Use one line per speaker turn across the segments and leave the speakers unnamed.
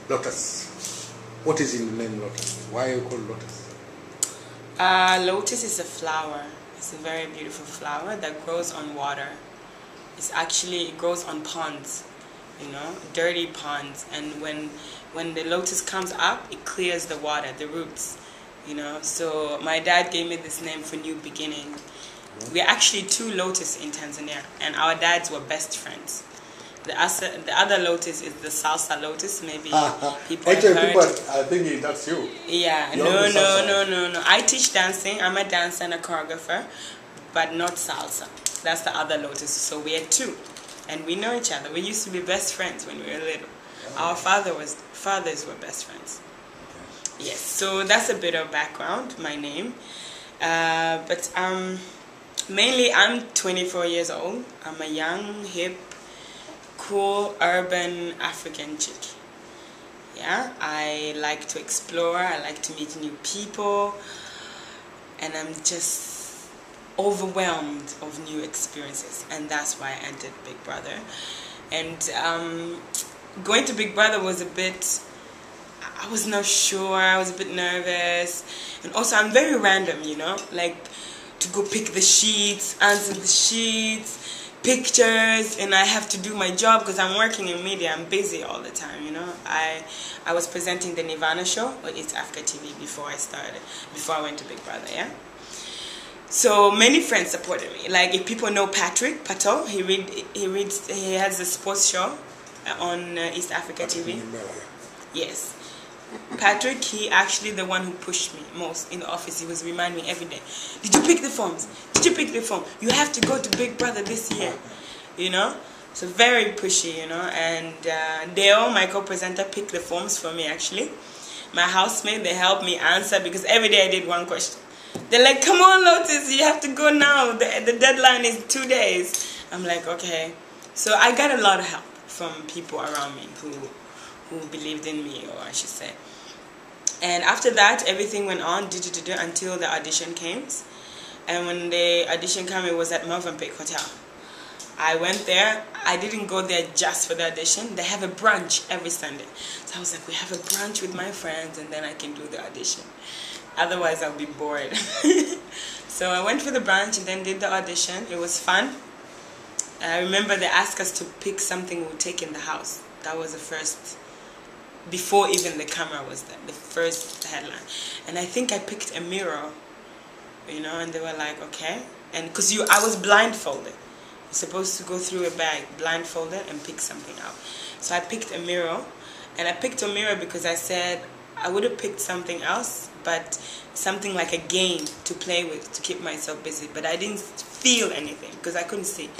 Lotus. What is in the name Lotus? Why are you called Lotus?
Lotus is a flower. It's a very beautiful flower that grows on water. It grows on ponds, you know, dirty ponds. And when the lotus comes up, it clears the water, the roots, you know. So my dad gave me this name for new beginning. We're actually 2 lotus in Tanzania, and our dads were best friends. The other lotus is the salsa lotus. Maybe people
actually,
have heard.
people are thinking that's you.
Yeah, no. I teach dancing. I'm a dancer and a choreographer, but not salsa. That's the other lotus. So we are 2, and we know each other. We used to be best friends when we were little. Our fathers were best friends. Yes. So that's a bit of background. My name, but mainly I'm 24 years old. I'm a young, hip, cool, urban African chick. Yeah, I like to explore, I like to meet new people, and I'm just overwhelmed of new experiences, and that's why I entered Big Brother. And going to Big Brother was I was not sure, I was a bit nervous, and also I'm very random, you know, like to go pick the sheets, answer the sheets, pictures, and I have to do my job because I'm working in media. I'm busy all the time, you know. I was presenting the Nirvana show on East Africa TV before I went to Big Brother, yeah. So many friends supported me. Like if people know Patrick Pato, he has a sports show on East Africa TV. Yes. Patrick, he actually the one who pushed me most in the office. He was reminding me every day, did you pick the forms? Did you pick the form? You have to go to Big Brother this year, you know. So very pushy, you know. And Dale, my co-presenter, picked the forms for me actually. My housemate, they helped me answer because every day I did one question. They're like, come on Lotus, you have to go now. The deadline is 2 days. I'm like, okay. So I got a lot of help from people around me who believed in me, or I should say. And after that, everything went on until the audition came. And when the audition came, it was at Movenpick Hotel. I went there. I didn't go there just for the audition. They have a brunch every Sunday. So I was like, we have a brunch with my friends, and then I can do the audition. Otherwise, I'll be bored. So I went for the brunch and then did the audition. It was fun. I remember they asked us to pick something we would take in the house. That was the first, before even the camera was there, the first headline. And I think I picked a mirror, you know, and they were like, okay. And because I was blindfolded. You're supposed to go through a bag blindfolded and pick something out. So I picked a mirror, and I picked a mirror because I said I would have picked something else, but something like a game to play with to keep myself busy. But I didn't feel anything because I couldn't see.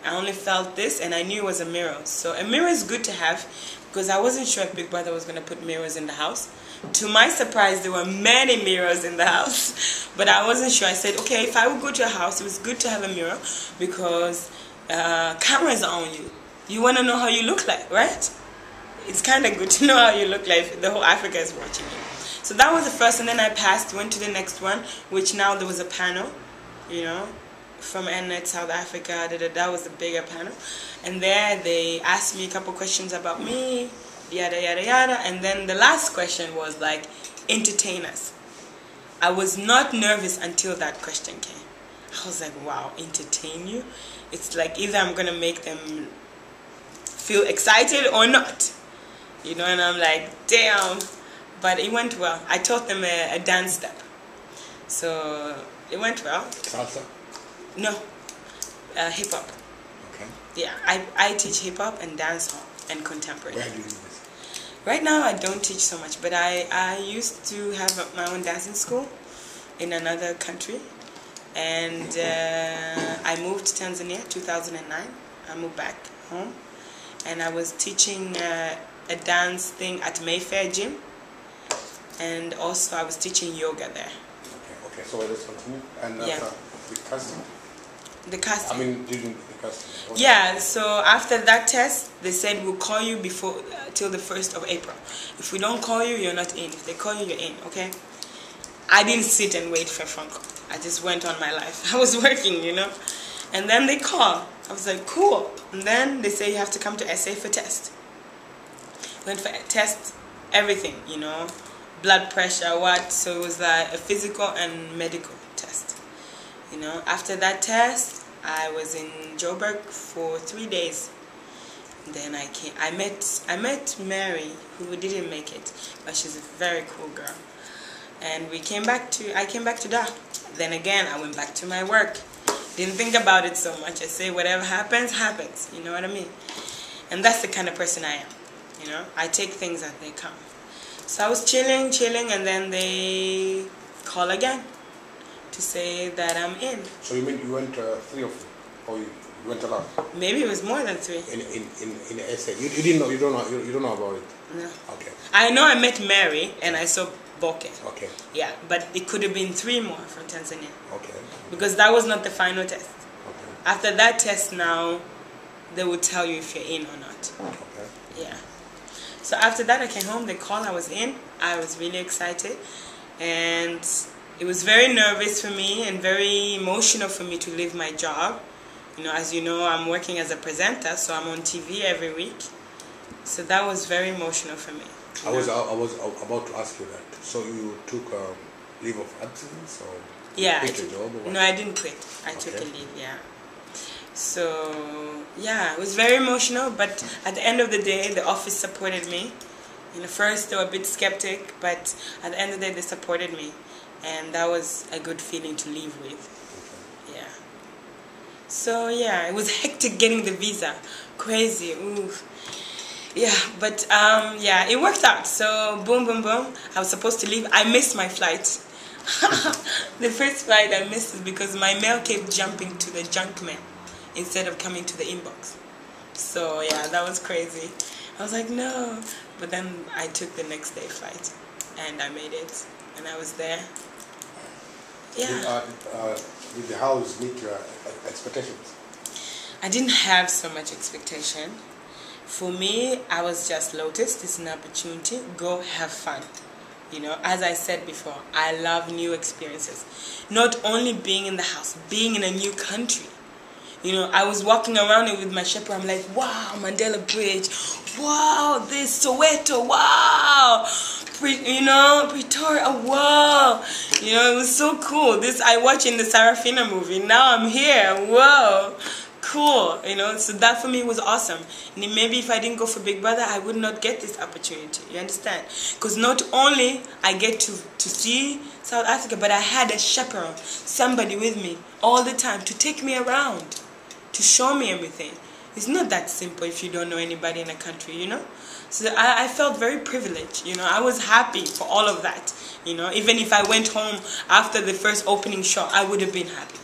I only felt this, and I knew it was a mirror. So a mirror is good to have because I wasn't sure if Big Brother was going to put mirrors in the house. To my surprise, there were many mirrors in the house, but I wasn't sure. I said, okay, if I would go to a house, it was good to have a mirror because cameras are on you. You want to know how you look like, right? It's kind of good to know how you look like. The whole Africa is watching you. So that was the first, and then I passed, went to the next one, which now there was a panel, you know, from Mnet South Africa. That was the bigger panel, and there they asked me a couple questions about me, yada yada yada, and then the last question was like, entertain us. I was not nervous until that question came. I was like, wow, entertain you? It's like either I'm gonna make them feel excited or not, you know. And I'm like, damn. But it went well. I taught them a dance step, so it went well.
Salsa?
No, hip hop.
Okay.
Yeah, I teach hip hop and dancehall and contemporary.
Where do you do this?
Right now I don't teach so much, but I used to have my own dancing school in another country, and I moved to Tanzania 2009. I moved back home, and I was teaching a dance thing at Mayfair Gym, and also I was teaching yoga there.
Okay, so let's continue. And
yeah.
The casting?
The casting.
I mean, during the casting.
Yeah, so after that test, they said we'll call you before till the 1st of April. If we don't call you, you're not in. If they call you, you're in, okay? I didn't sit and wait for a phone call. I just went on my life. I was working, you know? And then they called. I was like, cool. And then they say you have to come to SA for test. went for a test, everything, you know, blood pressure, what. So it was like a physical and medical test. You know, after that test, I was in Joburg for 3 days. Then I came. I met Mary, who didn't make it, but she's a very cool girl. And I came back to Dar. Then again, I went back to my work. Didn't think about it so much. I say whatever happens, happens. You know what I mean? And that's the kind of person I am. You know, I take things as they come. So I was chilling, and then they call again to say that I'm in.
So you mean you went 3 of them, or you went a lot?
Maybe it was more than 3.
In the essay, you didn't know. You don't know about it.
No.
Okay.
I know I met Mary and I saw Boke.
Okay.
Yeah, but it could have been 3 more from Tanzania.
Okay.
Because that was not the final test.
Okay.
After that test now, they will tell you if you're in or not.
Okay.
Yeah. So after that I came home, they called, I was in. I was really excited. And it was very nervous for me and very emotional for me to leave my job. You know, as you know, I'm working as a presenter, so I'm on TV every week. So that was very emotional for me.
I was about to ask you that. So you took leave of absence, or
yeah,
quit your job? Or what?
No, I didn't quit. I took a leave. Yeah. So yeah, it was very emotional. But at the end of the day, the office supported me. You know, first they were a bit skeptic, but at the end of the day, they supported me, and that was a good feeling to leave with. Okay. Yeah. So yeah, it was hectic getting the visa, crazy. Ooh. Yeah, but yeah, it worked out. So boom, boom, boom. I was supposed to leave. I missed my flight. The first flight I missed is because my mail kept jumping to the junk mail instead of coming to the inbox. So yeah, that was crazy. I was like, no. But then I took the next day flight, and I made it, and I was there. Yeah.
Did the house meet your expectations?
I didn't have so much expectation. For me, I was just, Lotus, this is an opportunity, go have fun. You know, as I said before, I love new experiences. Not only being in the house, being in a new country. You know, I was walking around it with my shepherd, I'm like, wow, Mandela Bridge, wow, this, Soweto, wow, you know, Pretoria, wow. You know, it was so cool. This I watched in the Sarafina movie, now I'm here, whoa. Cool, you know, so that for me was awesome. And maybe if I didn't go for Big Brother, I would not get this opportunity, you understand? Because not only I get to see South Africa, but I had a chaperone, somebody with me all the time to take me around, to show me everything. It's not that simple if you don't know anybody in a country, you know? So I felt very privileged, you know. I was happy for all of that, you know. Even if I went home after the first opening show, I would have been happy.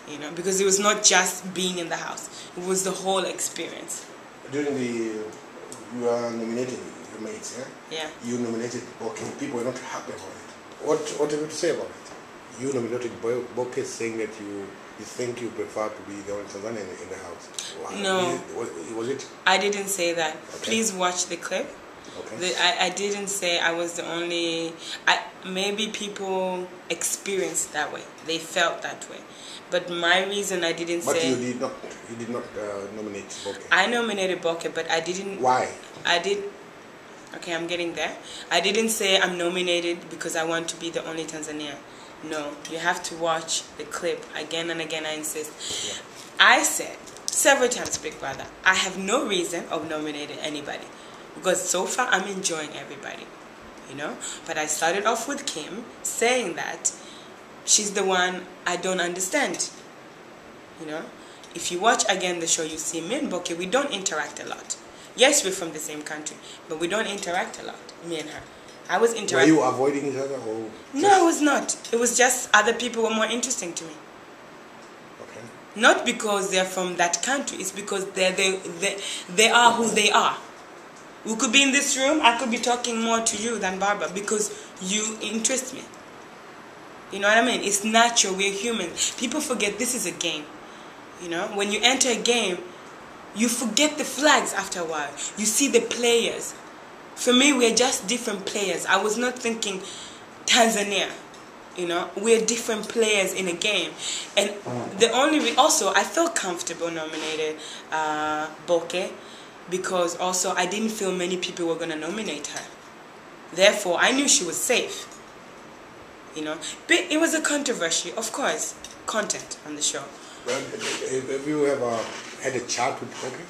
You know, because it was not just being in the house. It was the whole experience.
During you are nominating your mates, yeah?
Yeah.
You nominated Boke. People were not happy about it. What have you to say about it? You nominated Boke, saying that you think you prefer to be the only Tanzanian in the house. Why?
No.
Was it?
I didn't say that.
Okay.
Please watch the clip.
Okay.
I didn't say I was the only... maybe people experienced that way. They felt that way. But my reason I didn't say...
But you did not nominate Boke.
I nominated Boke, but I didn't...
Why?
Okay, I'm getting there. I didn't say I'm nominated because I want to be the only Tanzanian. No, you have to watch the clip again and again, I insist. Yeah. I said several times, Big Brother, I have no reason of nominating anybody. Because so far I'm enjoying everybody, you know. But I started off with Kim saying that she's the one I don't understand, you know. If you watch again the show, you see me and Boke, we don't interact a lot. Yes, we're from the same country, but we don't interact a lot, me and her. I was interacting.
Were you avoiding each other? Or
no, I was not. It was just other people were more interesting to me.
Okay.
Not because they're from that country, it's because they are who they are. We could be in this room, I could be talking more to you than Barbara because you interest me. You know what I mean? It's natural, we're human. People forget this is a game. You know, when you enter a game, you forget the flags after a while. You see the players. For me, we're just different players. I was not thinking Tanzania. You know, we're different players in a game. And the only, also, I felt comfortable nominated Boke. because also I didn't feel many people were going to nominate her. Therefore, I knew she was safe. You know, but it was a controversy, of course, content on the show.
Well, have you ever had a chat with Boke?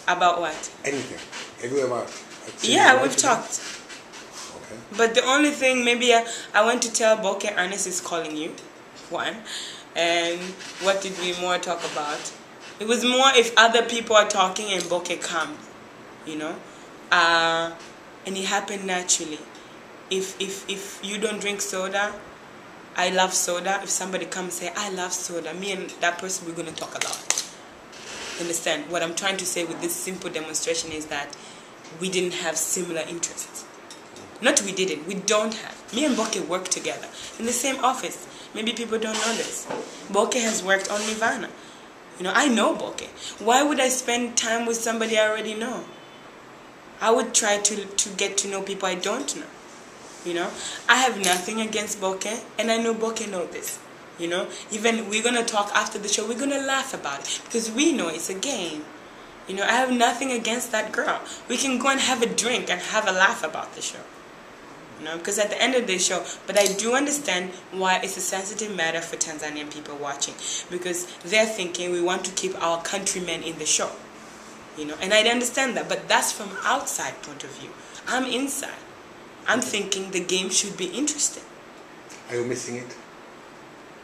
About what?
Anything. Have you ever?
Yeah, we've talked.
Okay.
But the only thing, maybe I went to tell Boke, Ernest is calling you, one. And what did we more talk about? It was more if other people are talking and Boke comes, you know. And it happened naturally. If you don't drink soda, I love soda. If somebody comes and say, I love soda, me and that person, we're going to talk a lot. Understand? What I'm trying to say with this simple demonstration is that we didn't have similar interests. Not we didn't. We don't have. Me and Boke work together in the same office. Maybe people don't know this. Boke has worked on Nirvana. You know, I know Boke. Why would I spend time with somebody I already know? I would try to get to know people I don't know. You know, I have nothing against Boke, and I know Boke know this. You know, even we're going to talk after the show, we're going to laugh about it, because we know it's a game. You know, I have nothing against that girl. We can go and have a drink and have a laugh about the show. You know, because at the end of the show, but I do understand why it's a sensitive matter for Tanzanian people watching, because they're thinking we want to keep our countrymen in the show. You know, and I understand that, but that's from outside point of view. I'm inside. I'm thinking the game should be interesting.
Are you missing it?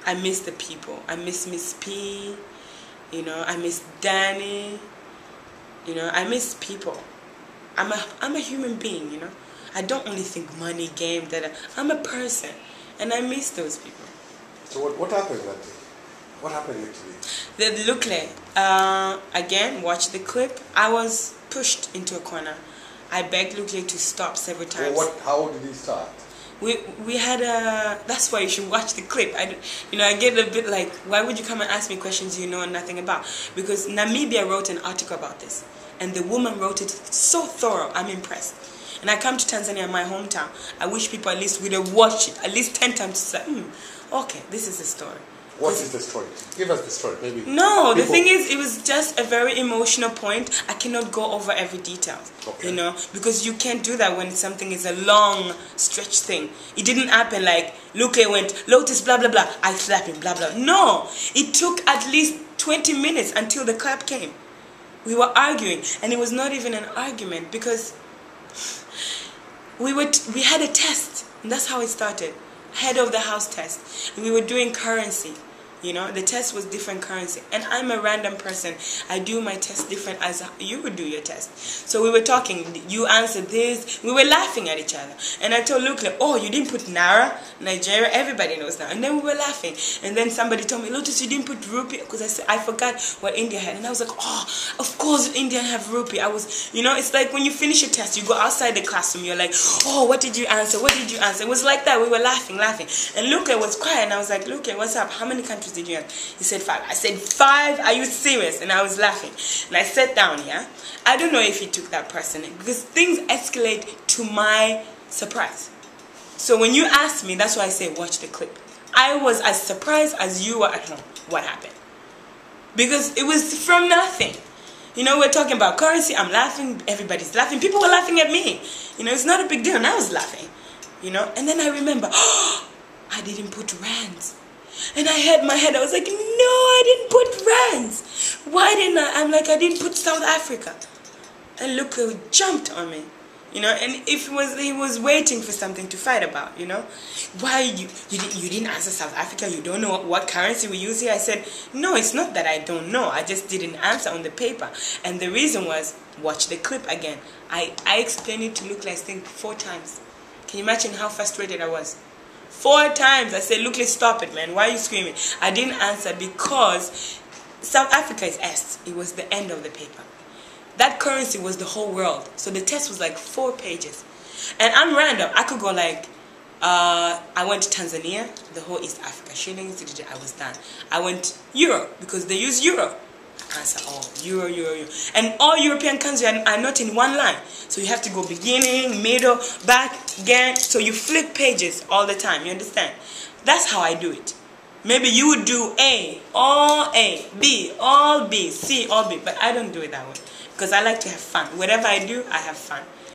I miss the people. I miss Miss P. You know, I miss Danny. You know, I miss people. I'm a human being, you know. I don't only think money, game, that I'm a person. And I miss those people.
So what happened that day? What happened actually?
The Lukle, again, watch the clip. I was pushed into a corner. I begged Lukle to stop several times.
Well, how did he start?
We had a... That's why you should watch the clip. I get a bit like, why would you come and ask me questions you know nothing about? Because Namibia wrote an article about this. And the woman wrote it so thorough. I'm impressed. And I come to Tanzania, my hometown. I wish people at least would have watched it at least 10 times to say, okay, this is the story.
What is the story? Give us the story, maybe.
No, the thing is, it was just a very emotional point. I cannot go over every detail,
okay.
You know, because you can't do that when something is a long stretch thing. It didn't happen like, Luke went, Lotus, blah, blah, blah, I slapped him, blah, blah. No, it took at least 20 minutes until the clap came. We were arguing, and it was not even an argument because we had a test, and that's how it started. Head of the house test. And we were doing currency. You know, the test was different currency. And I'm a random person. I do my test different as you would do your test. So we were talking. You answered this. We were laughing at each other. And I told Luke, oh, you didn't put Naira, Nigeria. Everybody knows now. And then we were laughing. And then somebody told me, Lotus, you didn't put rupee. Because I said, I forgot what India had. And I was like, oh, of course India have rupee. I was, you know, it's like when you finish a test, you go outside the classroom. You're like, oh, what did you answer? What did you answer? It was like that. We were laughing. And Luke was quiet. And I was like, Luke, what's up? How many countries did you have? He said 5. I said 5? Are you serious? And I was laughing. And I sat down, yeah? I don't know if he took that personally because things escalate to my surprise. So when you ask me, that's why I say watch the clip. I was as surprised as you were at home. What happened? Because it was from nothing. You know, we're talking about currency. I'm laughing. Everybody's laughing. People were laughing at me. You know, it's not a big deal. And I was laughing. You know, and then I remember, oh, I didn't put rands. And I had my head, I was like, no, I didn't put rands. Why didn't I? I'm like, I didn't put South Africa. And look, he jumped on me. You know, and if he was waiting for something to fight about, you know. Why you didn't answer South Africa? You don't know what currency we use here? I said, no, it's not that I don't know. I just didn't answer on the paper. And the reason was, watch the clip again. I explained it to Luke, I think, 4 times. Can you imagine how frustrated I was? 4 times. I said, look, let's stop it, man. Why are you screaming? I didn't answer because South Africa is S. It was the end of the paper. That currency was the whole world. So the test was like 4 pages. And I'm random. I could go like, I went to Tanzania, the whole East Africa, shillings, I was done. I went Euro, because they use Euro. Answer all, Euro. And all European countries are not in one line. So you have to go beginning, middle, back, again. So you flip pages all the time, you understand? That's how I do it. Maybe you would do A, all A, B, all B, C, all B. But I don't do it that way. Because I like to have fun. Whatever I do, I have fun.